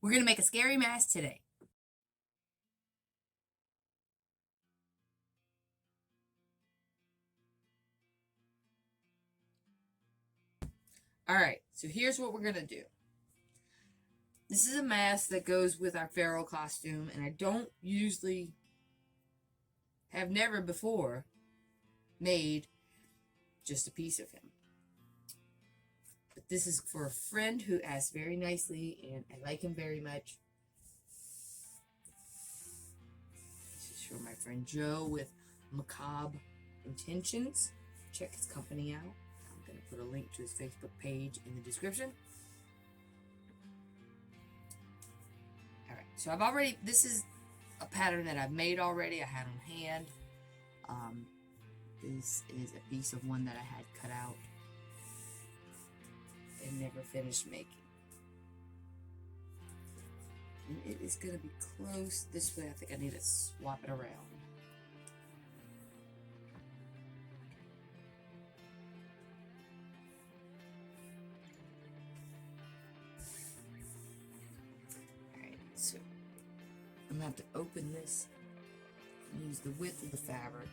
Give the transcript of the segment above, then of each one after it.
We're going to make a scary mask today. Alright, so here's what we're going to do. This is a mask that goes with our feral costume, and I don't usually, have never before, made just a piece of him. But this is for a friend who asked very nicely, and I like him very much. This is for my friend Joe with Macabre Intentions. Check his company out. I'm going to put a link to his Facebook page in the description. Alright, so I've already, this is a pattern that I've made already. I had on hand. This is a piece of one that I had cut out and never finished making. And it is going to be close this way. I think I need to swap it around. Alright, so I'm going to have to open this and use the width of the fabric.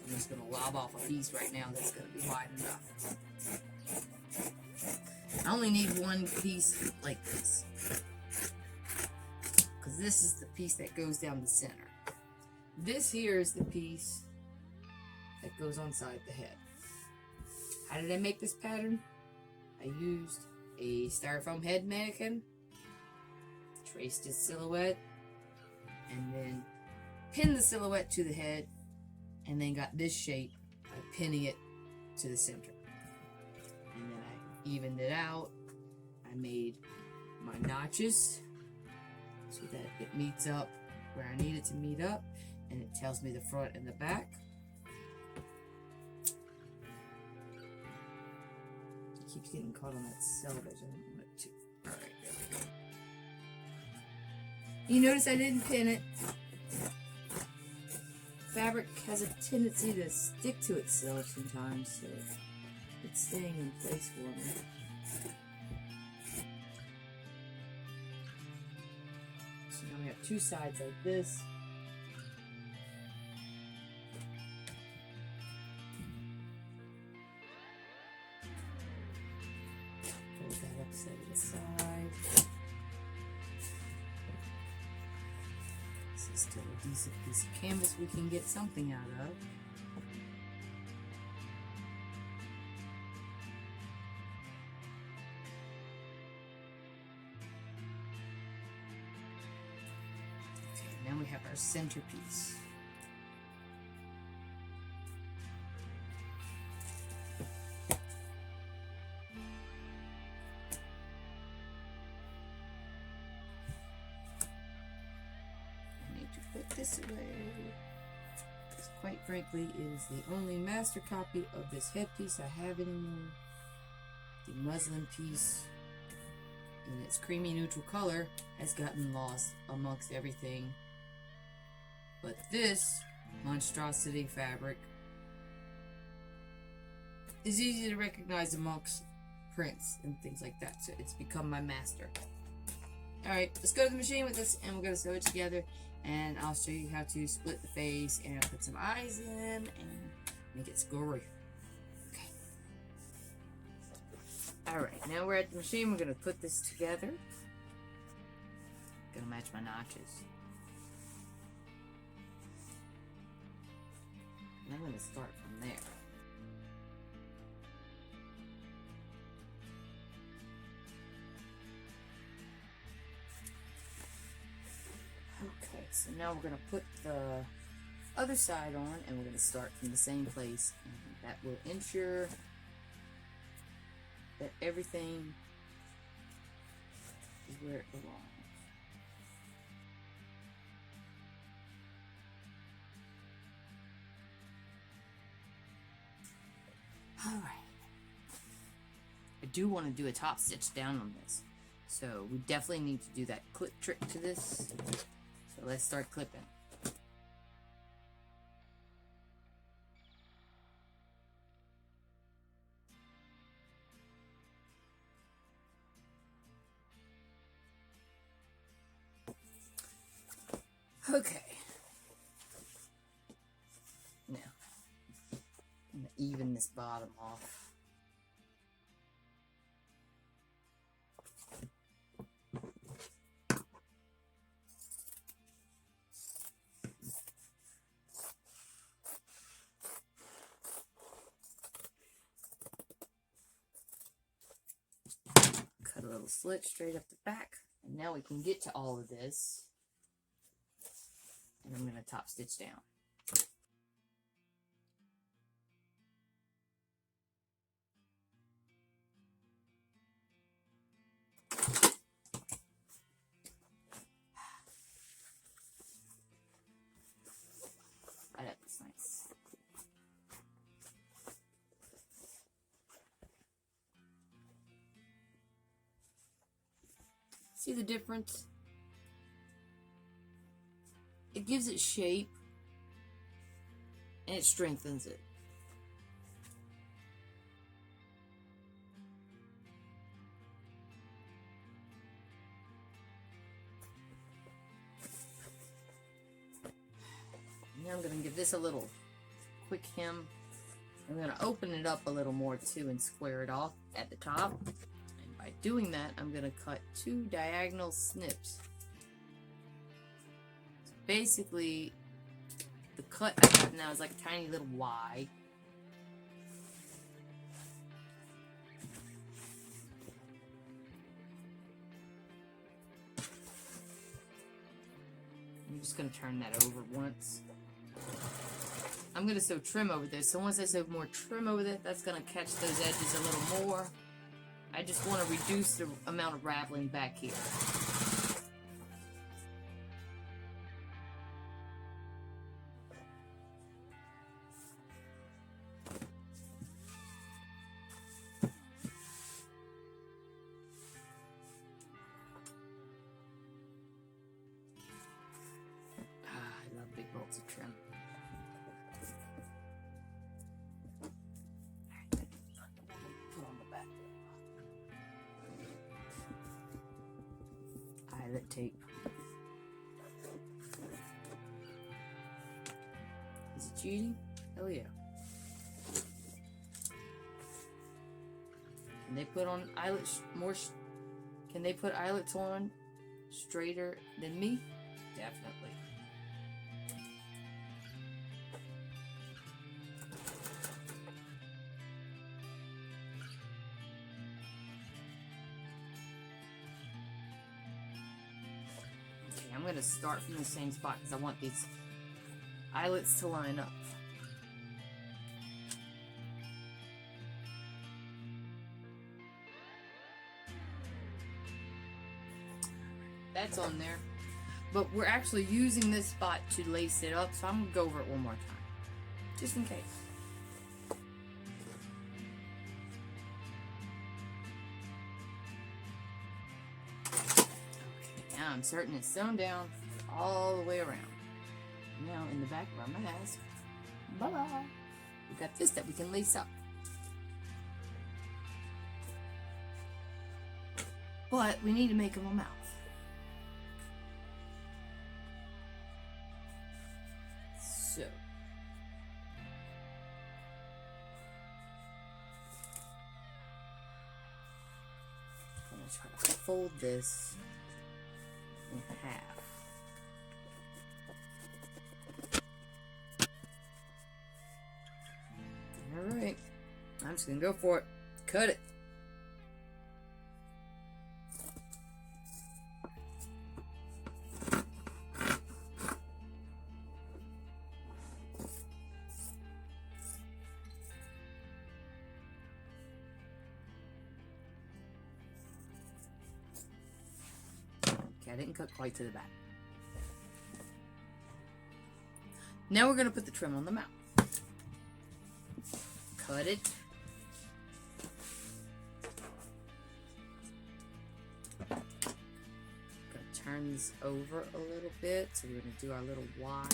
I'm just going to lob off a piece right now that's going to be wide enough. I only need one piece like this, because this is the piece that goes down the center. This here is the piece that goes on side the head. How did I make this pattern? I used a styrofoam head mannequin, traced its silhouette, and then pinned the silhouette to the head, and then got this shape by pinning it to the center. And then I evened it out. I made my notches so that it meets up where I need it to meet up, and it tells me the front and the back. It keeps getting caught on that selvage. I don't want it to. Alright, there we go. You notice I didn't pin it. Fabric has a tendency to stick to itself sometimes, so it's staying in place for me. So now we have two sides like this. Fold that up side to the side. This is still a decent piece of canvas we can get something out of. Okay, now we have our centerpiece. Put this away. This, quite frankly, is the only master copy of this headpiece I have anymore. The muslin piece, in its creamy neutral color, has gotten lost amongst everything. But this monstrosity fabric is easy to recognize amongst prints and things like that, so it's become my master. Alright, let's go to the machine with this, and we're going to sew it together. And I'll show you how to split the face and put some eyes in and make it scary. Okay. Alright, now we're at the machine. We're going to put this together. Gonna match my notches. And I'm going to start from there. Okay, so now we're going to put the other side on, and we're going to start from the same place, and that will ensure that everything is where it belongs. Alright. I do want to do a top stitch down on this, so we definitely need to do that clip trick to this. So let's start clipping. even this bottom off. Cut a little slit straight up the back. And now we can get to all of this. And I'm going to top stitch down. Oh, that looks nice. See the difference? It gives it shape and it strengthens it. Now I'm going to give this a little quick hem. I'm going to open it up a little more too and square it off at the top. And by doing that, I'm going to cut 2 diagonal snips. So basically, the cut I got now is like a tiny little Y. I'm just going to turn that over once. I'm going to sew trim over this. So once I sew more trim over that, that's going to catch those edges a little more. I just want to reduce the amount of raveling back here. I love big bolts of trim. Eyelet tape. Is it cheating? Oh yeah. Can they put on eyelets more? Can they put eyelets on straighter than me? Definitely. I'm going to start from the same spot because I want these eyelets to line up. That's on there. But we're actually using this spot to lace it up, so I'm going to go over it one more time. Just in case. Now I'm certain it's sewn down all the way around. Now in the back of our mask, bye-bye, we've got this that we can lace up. But we need to make him a mouth. So I'm going to try to fold this in half. Alright, I'm just gonna go for it. Cut it. I didn't cut quite to the back. Now we're going to put the trim on the mouth. Cut it. Going to turn this over a little bit. So we're going to do our little Y.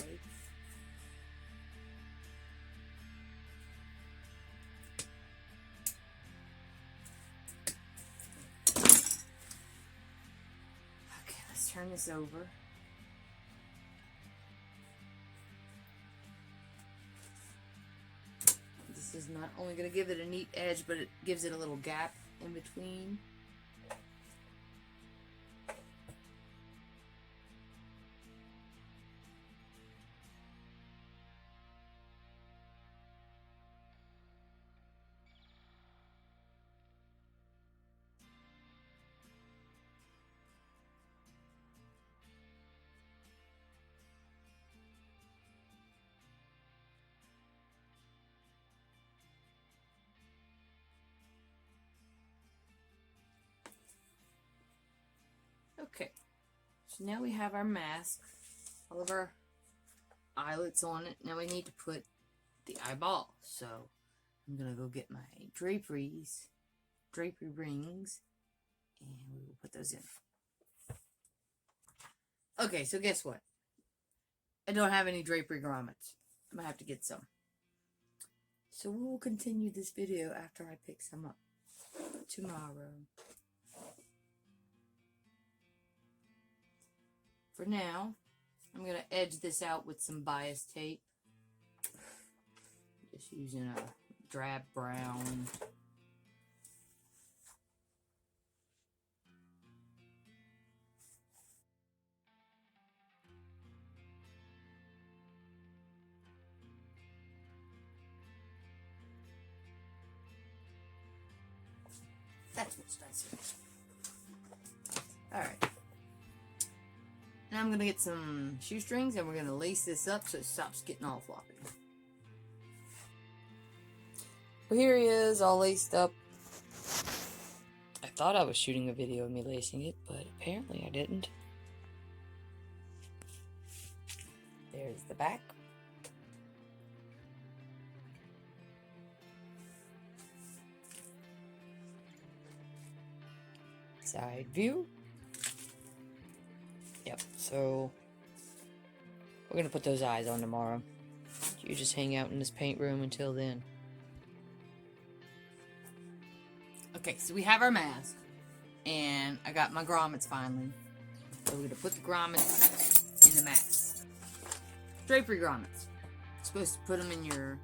Turn this over. This is is not only going to give it a neat edge, but it gives it a little gap in between. Okay, so now we have our mask, all of our eyelets on it. Now we need to put the eyeball. So I'm going to go get my drapery rings, and we will put those in. Okay, so guess what? I don't have any drapery grommets. I'm going to have to get some. So we will continue this video after I pick some up tomorrow. For now, I'm going to edge this out with some bias tape. Just using a drab brown. That's much nicer. Alright. Now I'm going to get some shoestrings and we're going to lace this up so it stops getting all floppy. Well, here he is, all laced up. I thought I was shooting a video of me lacing it, but apparently I didn't. There's the back. Side view. Yep, so we're going to put those eyes on tomorrow. You just hang out in this paint room until then. Okay, so we have our mask, and I got my grommets finally. So we're going to put the grommets in the mask. Drapery grommets. You're supposed to put them in your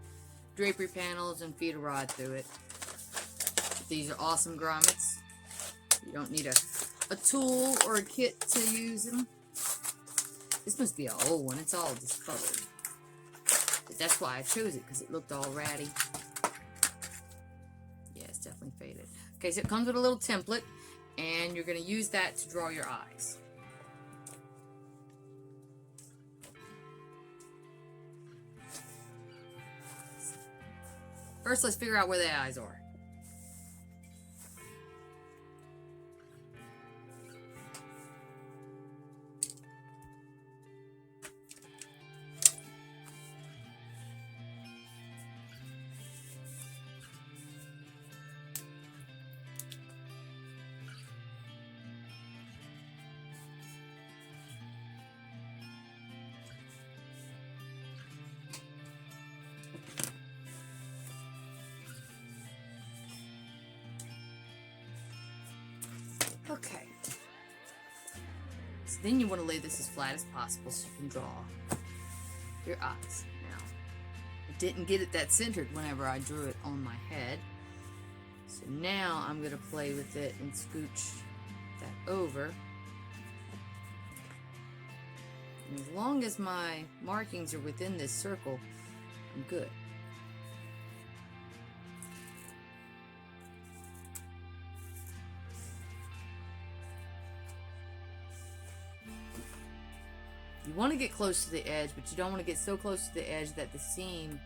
drapery panels and feed a rod through it. But these are awesome grommets. You don't need a tool or a kit to use them. This must be an old one. It's all discolored. But that's why I chose it, because it looked all ratty. Yeah, it's definitely faded. Okay, so it comes with a little template, and you're going to use that to draw your eyes. First, let's figure out where the eyes are. Okay. So then you want to lay this as flat as possible so you can draw your eyes. Now, I didn't get it that centered whenever I drew it on my head. So now I'm going to play with it and scooch that over. And as long as my markings are within this circle, I'm good. You want to get close to the edge, but you don't want to get so close to the edge that the seam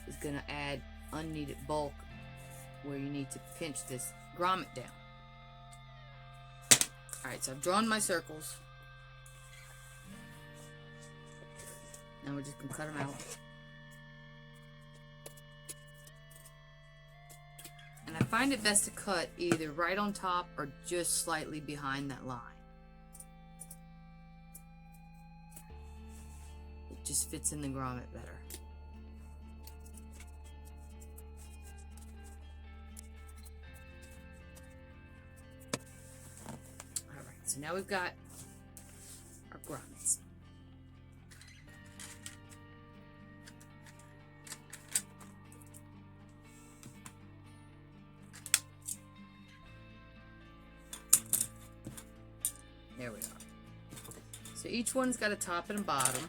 is going to add unneeded bulk where you need to pinch this grommet down. Alright, so I've drawn my circles. Now we're just going to cut them out. And I find it best to cut either right on top or just slightly behind that line. Just fits in the grommet better. Alright, so now we've got our grommets. There we are. So each one's got a top and a bottom.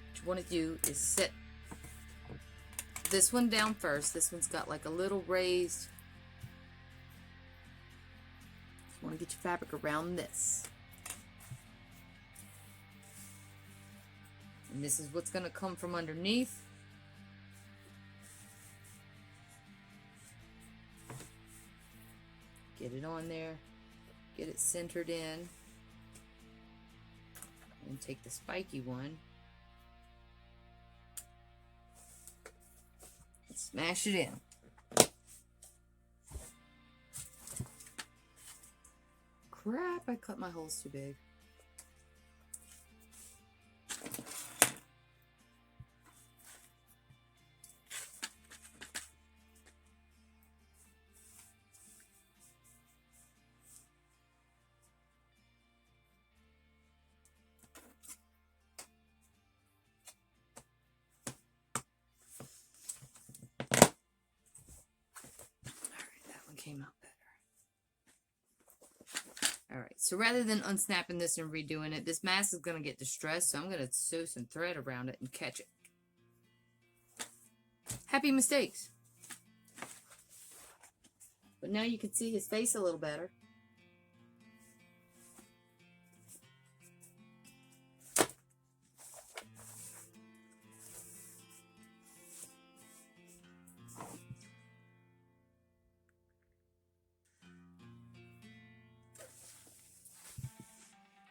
What you want to do is set this one down first. This one's got like a little raised. You want to get your fabric around this. And this is what's going to come from underneath. Get it on there. Get it centered in. And take the spiky one. And smash it in. Crap, I cut my holes too big. Came out better. Alright, so rather than unsnapping this and redoing it, this mask is going to get distressed, so I'm going to sew some thread around it and catch it. Happy mistakes! But now you can see his face a little better.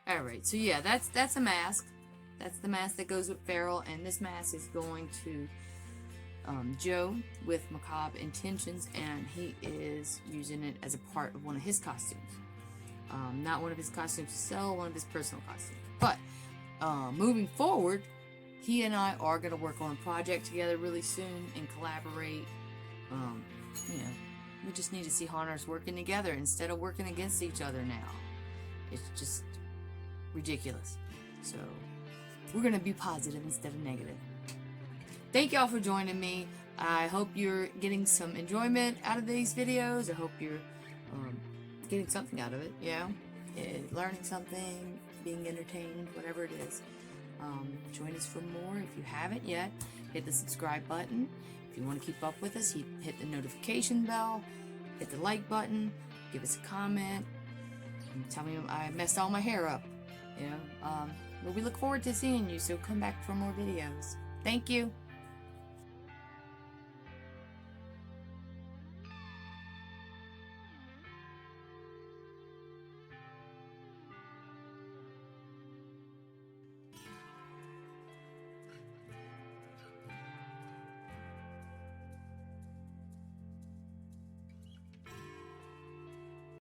Alright, so yeah, that's a mask. That's the mask that goes with Feral, and this mask is going to Joe with Macabre Intentions, and he is using it as a part of one of his costumes. Not one of his costumes to sell, one of his personal costumes. But moving forward, he and I are going to work on a project together really soon and collaborate. You know, we just need to see Hunters working together instead of working against each other now. It's just ridiculous. So we're gonna be positive instead of negative. Thank y'all for joining me. I hope you're getting some enjoyment out of these videos. I hope you're getting something out of it, learning something, being entertained, whatever it is. Join us for more. If you haven't yet, hit the subscribe button. If you want to keep up with us, hit the notification bell, hit the like button, give us a comment, and tell me I messed all my hair up. But we look forward to seeing you, so come back for more videos. Thank you.